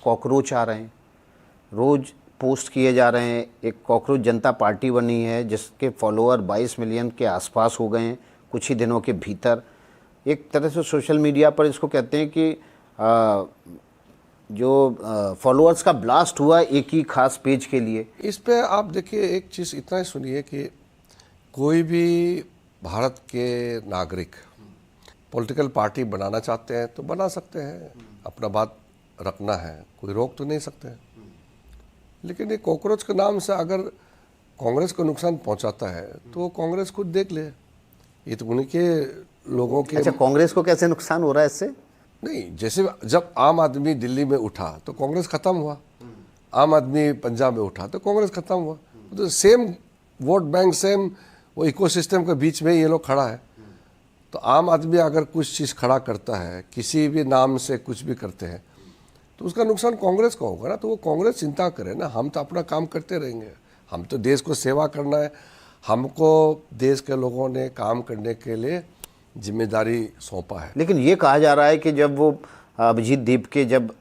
Cockroach आ रहे हैं, रोज़ post किए जा रहे हैं। एक कॉकरोच जनता पार्टी बनी है जिसके फॉलोअर 22 मिलियन के आसपास हो गए हैं कुछ ही दिनों के भीतर। एक तरह से सोशल मीडिया पर इसको कहते हैं कि जो फॉलोअर्स का ब्लास्ट हुआ एक ही खास पेज के लिए। इस पे आप देखिए, एक चीज़ इतना ही सुनिए कि कोई भी भारत के नागरिक पॉलिटिकल पार्टी बनाना चाहते हैं तो बना सकते हैं, अपना बात रखना है, कोई रोक तो नहीं सकते हैं। लेकिन ये कॉकरोच के नाम से अगर कांग्रेस को नुकसान पहुंचाता है तो कांग्रेस खुद देख ले, ये तो उन्हीं के लोगों के। अच्छा, कांग्रेस को कैसे नुकसान हो रहा है इससे? नहीं, जैसे जब आम आदमी दिल्ली में उठा तो कांग्रेस खत्म हुआ, आम आदमी पंजाब में उठा तो कांग्रेस खत्म हुआ। तो सेम वोट बैंक, सेम वो इकोसिस्टम के बीच में ये लोग खड़ा है। तो आम आदमी अगर कुछ चीज़ खड़ा करता है, किसी भी नाम से कुछ भी करते हैं, तो उसका नुकसान कांग्रेस को होगा ना। तो वो कांग्रेस चिंता करे ना, हम तो अपना काम करते रहेंगे, हम तो देश को सेवा करना है, हमको देश के लोगों ने काम करने के लिए जिम्मेदारी सौंपा है। लेकिन ये कहा जा रहा है कि जब वो अभिजीत दीप के जब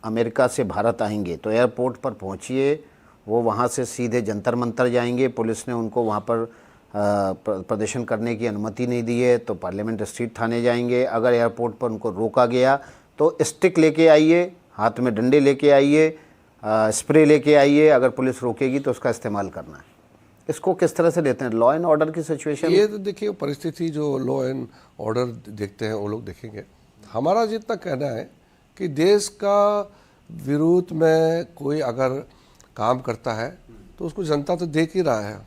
अमेरिका से भारत आएंगे तो एयरपोर्ट पर पहुंचिए, वो वहाँ से सीधे जंतर मंतर जाएंगे। पुलिस ने उनको वहाँ पर प्रदर्शन करने की अनुमति नहीं दी है, तो पार्लियामेंट स्ट्रीट थाने जाएंगे। अगर एयरपोर्ट पर उनको रोका गया तो स्टिक लेके आइए, हाथ में डंडे लेके आइए, स्प्रे लेके आइए, अगर पुलिस रोकेगी तो उसका इस्तेमाल करना है। इसको किस तरह से लेते हैं लॉ एंड ऑर्डर की सिचुएशन? ये तो देखिए परिस्थिति, जो लॉ एंड ऑर्डर देखते हैं वो लोग देखेंगे। हमारा जितना कहना है कि देश का विरोध में कोई अगर काम करता है तो उसको जनता तो देख ही रहा है,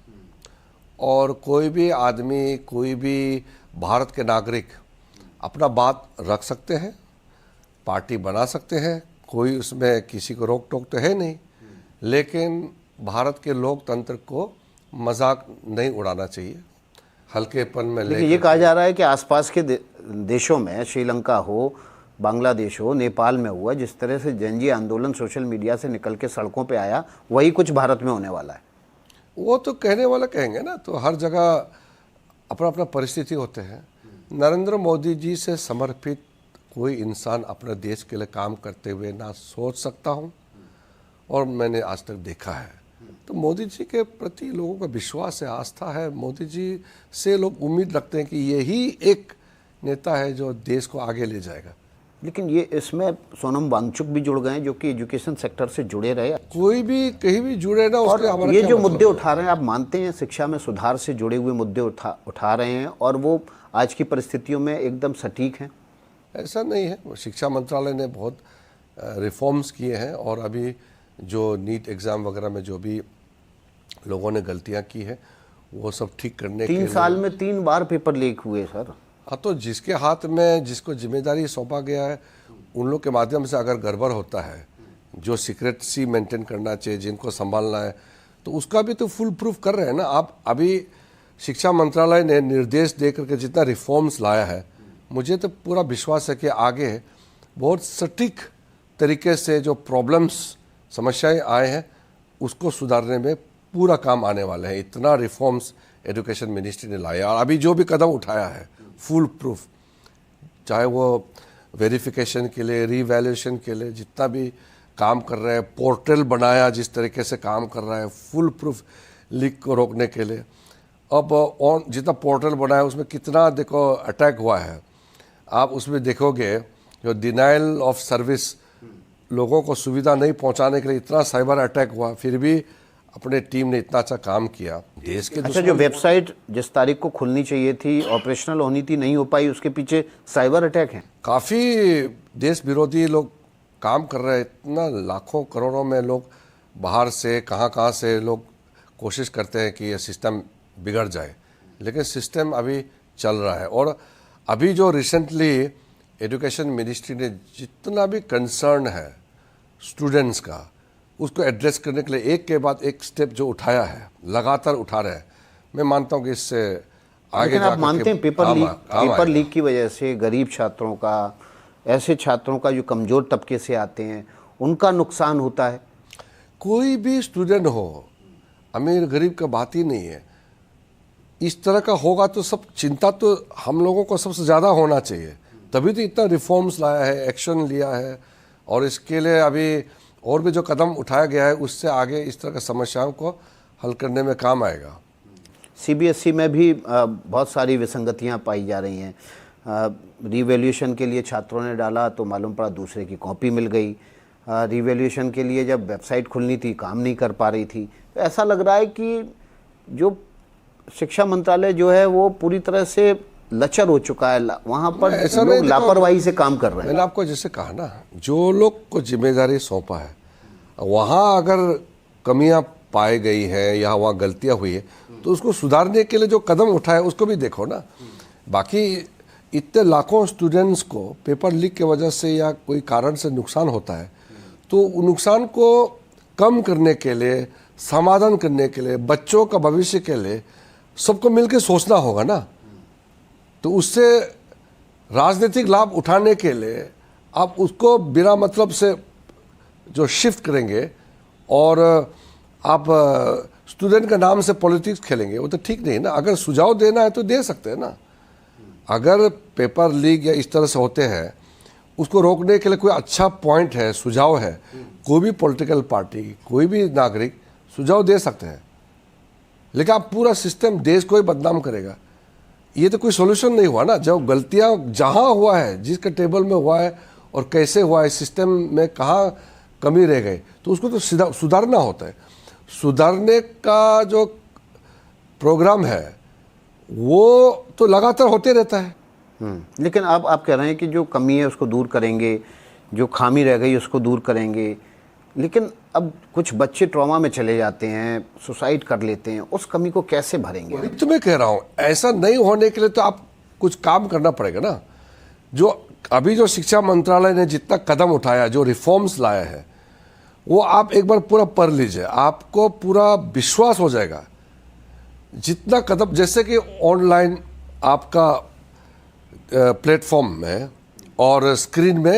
और कोई भी आदमी, कोई भी भारत के नागरिक अपना बात रख सकते हैं, पार्टी बना सकते हैं, कोई उसमें किसी को रोक टोक तो है नहीं। लेकिन भारत के लोकतंत्र को मजाक नहीं उड़ाना चाहिए, हल्केपन में लेकिन ये कहा जा रहा है कि आसपास के देशों में, श्रीलंका हो, बांग्लादेश हो, नेपाल में हुआ, जिस तरह से जनजी आंदोलन सोशल मीडिया से निकल के सड़कों पे आया, वही कुछ भारत में होने वाला है। वो तो कहने वाला कहेंगे ना, तो हर जगह अपना अपना परिस्थिति होते हैं। नरेंद्र मोदी जी से समर्पित कोई इंसान अपने देश के लिए काम करते हुए ना सोच सकता हूँ, और मैंने आज तक देखा है। तो मोदी जी के प्रति लोगों का विश्वास है, आस्था है। मोदी जी से लोग उम्मीद रखते हैं कि यही एक नेता है जो देश को आगे ले जाएगा। लेकिन ये इसमें सोनम वांगचुक भी जुड़ गए हैं, जो कि एजुकेशन सेक्टर से जुड़े रहे। कोई भी कहीं भी जुड़े ना, और उसके ये जो मुद्दे उठा रहे हैं, आप मानते हैं शिक्षा में सुधार से जुड़े हुए मुद्दे उठा रहे हैं, और वो आज की परिस्थितियों में एकदम सटीक हैं? ऐसा नहीं है। शिक्षा मंत्रालय ने बहुत रिफॉर्म्स किए हैं, और अभी जो नीट एग्ज़ाम वगैरह में जो भी लोगों ने गलतियां की है वो सब ठीक करने के 3 साल में 3 बार पेपर लीक हुए सर। हाँ, तो जिसके हाथ में जिसको जिम्मेदारी सौंपा गया है, उन लोग के माध्यम से अगर गड़बड़ होता है, जो सीक्रेटसी मेंटेन करना चाहिए, जिनको संभालना है, तो उसका भी तो फुल प्रूफ कर रहे हैं ना। आप अभी शिक्षा मंत्रालय ने निर्देश दे करके जितना रिफॉर्म्स लाया है, मुझे तो पूरा विश्वास है कि आगे बहुत सटीक तरीके से जो प्रॉब्लम्स, समस्याएं आए हैं, उसको सुधारने में पूरा काम आने वाले हैं। इतना रिफॉर्म्स एजुकेशन मिनिस्ट्री ने लाया, और अभी जो भी कदम उठाया है फुल प्रूफ, चाहे वो वेरिफिकेशन के लिए, रीवैल्यूएशन के लिए जितना भी काम कर रहे हैं, पोर्टल बनाया जिस तरीके से काम कर रहा है फुल प्रूफ लीक को रोकने के लिए। अब ऑन जितना पोर्टल बनाया उसमें कितना देखो अटैक हुआ है। आप उसमें देखोगे जो डिनाइल ऑफ सर्विस, लोगों को सुविधा नहीं पहुंचाने के लिए इतना साइबर अटैक हुआ, फिर भी अपने टीम ने इतना अच्छा काम किया देश के। अच्छा, जो वेबसाइट जिस तारीख को खुलनी चाहिए थी, ऑपरेशनल होनी थी, नहीं हो पाई, उसके पीछे साइबर अटैक है। काफ़ी देश विरोधी लोग काम कर रहे हैं। इतना लाखों करोड़ों में लोग बाहर से कहाँ से लोग कोशिश करते हैं कि ये सिस्टम बिगड़ जाए, लेकिन सिस्टम अभी चल रहा है। और अभी जो रिसेंटली एजुकेशन मिनिस्ट्री ने जितना भी कंसर्न है स्टूडेंट्स का, उसको एड्रेस करने के लिए एक के बाद एक स्टेप जो उठाया है, लगातार उठा रहे हैं, मैं मानता हूँ कि इससे आगे लेकिन आप मानते हैं पेपर लीक की वजह से गरीब छात्रों का, ऐसे छात्रों का जो कमज़ोर तबके से आते हैं, उनका नुकसान होता है? कोई भी स्टूडेंट हो, अमीर गरीब का बात ही नहीं है। इस तरह का होगा तो सब चिंता तो हम लोगों को सबसे ज़्यादा होना चाहिए, तभी तो इतना रिफॉर्म्स लाया है, एक्शन लिया है। और इसके लिए अभी और भी जो कदम उठाया गया है उससे आगे इस तरह की समस्याओं को हल करने में काम आएगा। सीबीएसई में भी बहुत सारी विसंगतियां पाई जा रही हैं। रिवैल्यूएशन के लिए छात्रों ने डाला तो मालूम पड़ा दूसरे की कॉपी मिल गई। रिवैल्यूएशन के लिए जब वेबसाइट खुलनी थी काम नहीं कर पा रही थी। तो ऐसा लग रहा है कि जो शिक्षा मंत्रालय जो है वो पूरी तरह से लचर हो चुका है। वहाँ पर ऐसा लोग लापरवाही से काम कर रहे हैं। मैंने आपको जैसे कहा ना, जो लोग को जिम्मेदारी सौंपा है वहाँ अगर कमियां पाई गई है या वहाँ गलतियां हुई है तो उसको सुधारने के लिए जो कदम उठाए उसको भी देखो ना। बाकी इतने लाखों स्टूडेंट्स को पेपर लीक के वजह से या कोई कारण से नुकसान होता है तो नुकसान को कम करने के लिए, समाधान करने के लिए, बच्चों का भविष्य के लिए सबको मिलकर सोचना होगा ना। तो उससे राजनीतिक लाभ उठाने के लिए आप उसको बिना मतलब से जो शिफ्ट करेंगे और आप स्टूडेंट के नाम से पॉलिटिक्स खेलेंगे, वो तो ठीक नहीं ना। अगर सुझाव देना है तो दे सकते हैं ना। अगर पेपर लीक या इस तरह से होते हैं उसको रोकने के लिए कोई अच्छा पॉइंट है, सुझाव है, कोई भी पॉलिटिकल पार्टी, कोई भी नागरिक सुझाव दे सकते हैं। लेकिन आप पूरा सिस्टम देश को ही बदनाम करेगा, ये तो कोई सोल्यूशन नहीं हुआ ना। जब गलतियां जहां हुआ है, जिसके टेबल में हुआ है और कैसे हुआ है, सिस्टम में कहाँ कमी रह गई, तो उसको तो सुधारना होता है। सुधारने का जो प्रोग्राम है वो तो लगातार होते रहता है। लेकिन अब आप कह रहे हैं कि जो कमी है उसको दूर करेंगे, जो खामी रह गई उसको दूर करेंगे, लेकिन अब कुछ बच्चे ट्रॉमा में चले जाते हैं, सुसाइड कर लेते हैं, उस कमी को कैसे भरेंगे? तो मैं कह रहा हूँ ऐसा नहीं होने के लिए तो आप कुछ काम करना पड़ेगा ना। जो अभी जो शिक्षा मंत्रालय ने जितना कदम उठाया, जो रिफॉर्म्स लाया है, वो आप एक बार पूरा पढ़ लीजिए, आपको पूरा विश्वास हो जाएगा। जितना कदम, जैसे कि ऑनलाइन आपका प्लेटफॉर्म में और स्क्रीन में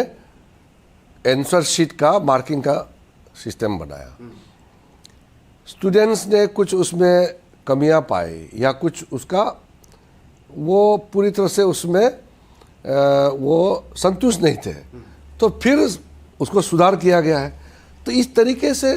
आंसर शीट का मार्किंग का सिस्टम बनाया, स्टूडेंट्स ने कुछ उसमें कमियां पाई या कुछ उसका वो पूरी तरह से उसमें वो संतुष्ट नहीं थे, तो फिर उसको सुधार किया गया है। तो इस तरीके से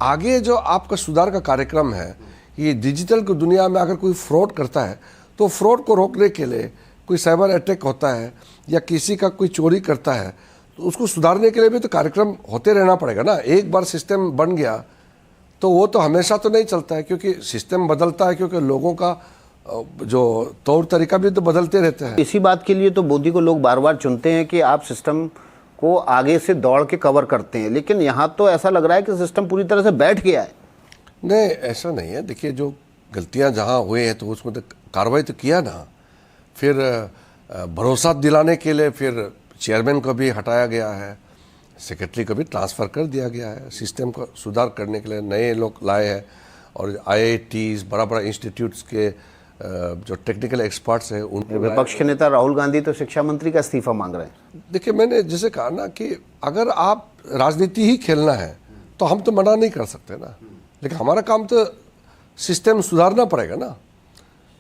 आगे जो आपका सुधार का कार्यक्रम है, ये डिजिटल की दुनिया में अगर कोई फ्रॉड करता है तो फ्रॉड को रोकने के लिए, कोई साइबर अटैक होता है या किसी का कोई चोरी करता है तो उसको सुधारने के लिए भी तो कार्यक्रम होते रहना पड़ेगा ना। एक बार सिस्टम बन गया तो वो तो हमेशा तो नहीं चलता है, क्योंकि सिस्टम बदलता है, क्योंकि लोगों का जो तौर तरीका भी तो बदलते रहते हैं। इसी बात के लिए तो मोदी को लोग बार बार चुनते हैं कि आप सिस्टम को आगे से दौड़ के कवर करते हैं, लेकिन यहाँ तो ऐसा लग रहा है कि सिस्टम पूरी तरह से बैठ गया है। नहीं, ऐसा नहीं है। देखिए, जो गलतियां जहां हुई हैं तो उसमें तो कार्रवाई तो किया ना। फिर भरोसा दिलाने के लिए फिर चेयरमैन को भी हटाया गया है, सेक्रेटरी को भी ट्रांसफ़र कर दिया गया है। सिस्टम को सुधार करने के लिए नए लोग लाए हैं और IITs, बड़ा बड़ा इंस्टीट्यूट्स के जो टेक्निकल एक्सपर्ट्स हैं उनको। विपक्ष के नेता राहुल गांधी तो शिक्षा मंत्री का इस्तीफा मांग रहे हैं। देखिए, मैंने जैसे कहा ना कि अगर आप राजनीति ही खेलना है तो हम तो मना नहीं कर सकते ना, लेकिन हमारा काम तो सिस्टम सुधारना पड़ेगा ना।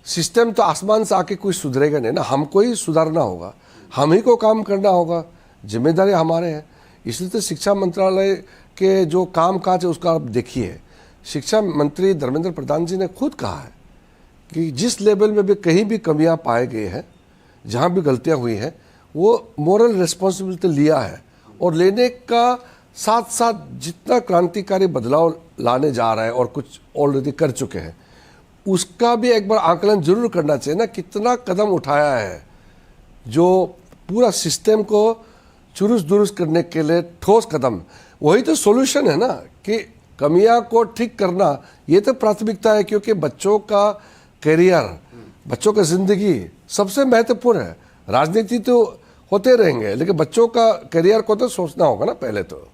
सिस्टम तो आसमान से आके कोई सुधरेगा नहीं ना, हमको ही सुधारना होगा, हम ही को काम करना होगा, जिम्मेदारी हमारे हैं। इसलिए तो शिक्षा मंत्रालय के जो काम काज है उसका आप देखिए। शिक्षा मंत्री धर्मेंद्र प्रधान जी ने खुद कहा है कि जिस लेवल में भी कहीं भी कमियां पाए गए हैं, जहां भी गलतियां हुई हैं, वो मोरल रिस्पॉन्सिबिलिटी लिया है और लेने का साथ साथ जितना क्रांतिकारी बदलाव लाने जा रहा है और कुछ ऑलरेडी कर चुके हैं, उसका भी एक बार आकलन जरूर करना चाहिए ना। कितना कदम उठाया है जो पूरा सिस्टम को चुरुस दुरुस्त करने के लिए ठोस कदम। वही तो सॉल्यूशन है ना कि कमियां को ठीक करना, ये तो प्राथमिकता है, क्योंकि बच्चों का करियर, बच्चों का जिंदगी सबसे महत्वपूर्ण है। राजनीति तो होते रहेंगे लेकिन बच्चों का करियर को तो सोचना होगा ना पहले तो।